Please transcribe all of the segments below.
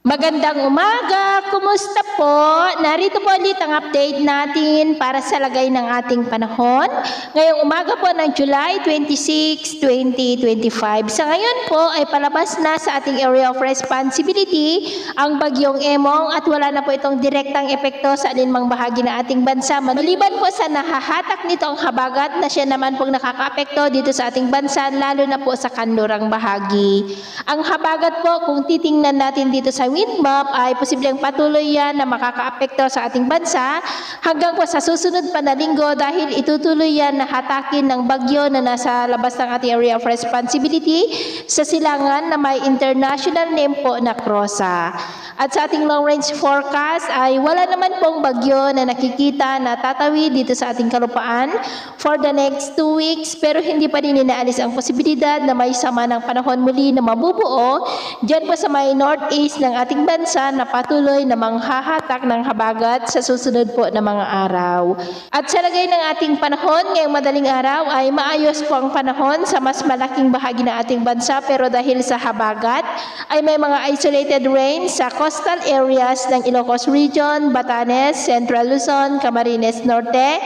Magandang umaga! Kumusta po? Narito po ulit ang update natin para sa lagay ng ating panahon. Ngayong umaga po ng July 26, 2025. Sa ngayon po ay palabas na sa ating area of responsibility ang bagyong Emong at wala na po itong direktang epekto sa alinmang bahagi ng ating bansa. Maliban po sa nahahatak nito ang habagat na siya naman pong nakakaapekto dito sa ating bansa, lalo na po sa kanlurang bahagi. Ang habagat po, kung titingnan natin dito sa wind map, ay posibleng patuloy yan na makakaapekto sa ating bansa hanggang po sa susunod pa na linggo dahil itutuloy yan na hatakin ng bagyo na nasa labas ng ating area of responsibility sa silangan na may international name po na Crosa. At sa ating long range forecast ay wala naman pong bagyo na nakikita na tatawid dito sa ating kalupaan for the next 2 weeks, pero hindi pa rin inaalis ang posibilidad na may sama ng panahon muli na mabubuo dyan po sa may northeast ng ating bansa na patuloy na manghahatak ng habagat sa susunod po na mga araw. At sa lagay ng ating panahon ngayong madaling araw ay maayos po ang panahon sa mas malaking bahagi ng ating bansa, pero dahil sa habagat ay may mga isolated rain sa coastal areas ng Ilocos Region, Batanes, Central Luzon, Camarines Norte,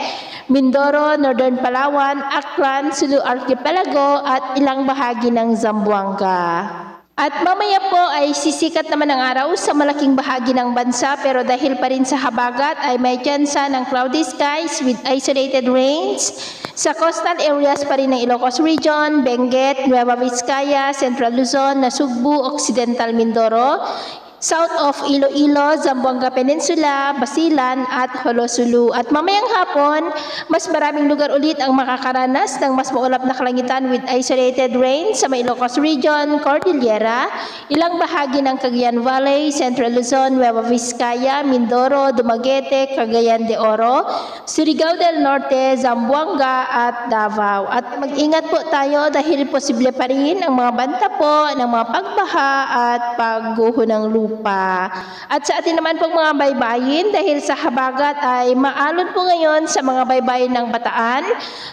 Mindoro, Northern Palawan, Aklan, Sulu Archipelago at ilang bahagi ng Zamboanga. At mamaya po ay sisikat naman ang araw sa malaking bahagi ng bansa, pero dahil pa rin sa habagat ay may tsansa ng cloudy skies with isolated rains sa coastal areas pa rin ng Ilocos Region, Benguet, Nueva Vizcaya, Central Luzon, Nasugbu, Occidental Mindoro, south of Iloilo, Zamboanga Peninsula, Basilan at Holosulu. At mamayang hapon, mas maraming lugar ulit ang makakaranas ng mas maulap na kalangitan with isolated rain sa may Ilocos Region, Cordillera, ilang bahagi ng Cagayan Valley, Central Luzon, Nueva Vizcaya, Mindoro, Dumaguete, Cagayan de Oro, Surigao del Norte, Zamboanga at Davao. At mag-ingat po tayo dahil posible pa rin ang mga banta po ng mga pagbaha at pagguho ng lupa. At sa atin naman pong mga baybayin, dahil sa habagat ay maalon po ngayon sa mga baybayin ng Bataan,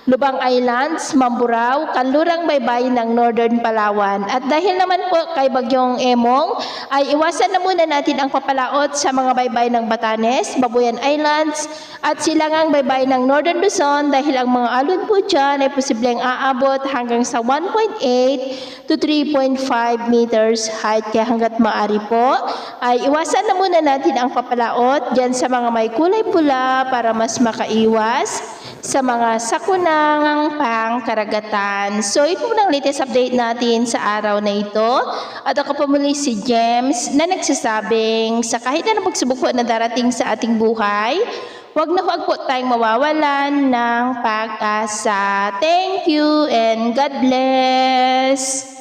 Lubang Islands, Mamburao, kanlurang baybayin ng Northern Palawan. At dahil naman po kay bagyong Emong, ay iwasan na muna natin ang papalaot sa mga baybayin ng Batanes, Babuyan Islands, at silangang baybayin ng Northern Luzon dahil ang mga alon po dyan ay posibleng aabot hanggang sa 1.8 to 3.5 meters height. Kaya hanggat maaari po, ay iwasan na muna natin ang papalaot dyan sa mga may kulay pula para mas makaiwas sa mga sakunang pangkaragatan. So ito po ang latest update natin sa araw na ito. At ako po muli si James na nagsasabing sa kahit na pagsubok po na darating sa ating buhay, huwag na huwag po tayong mawawalan ng pag-asa. Thank you and God bless!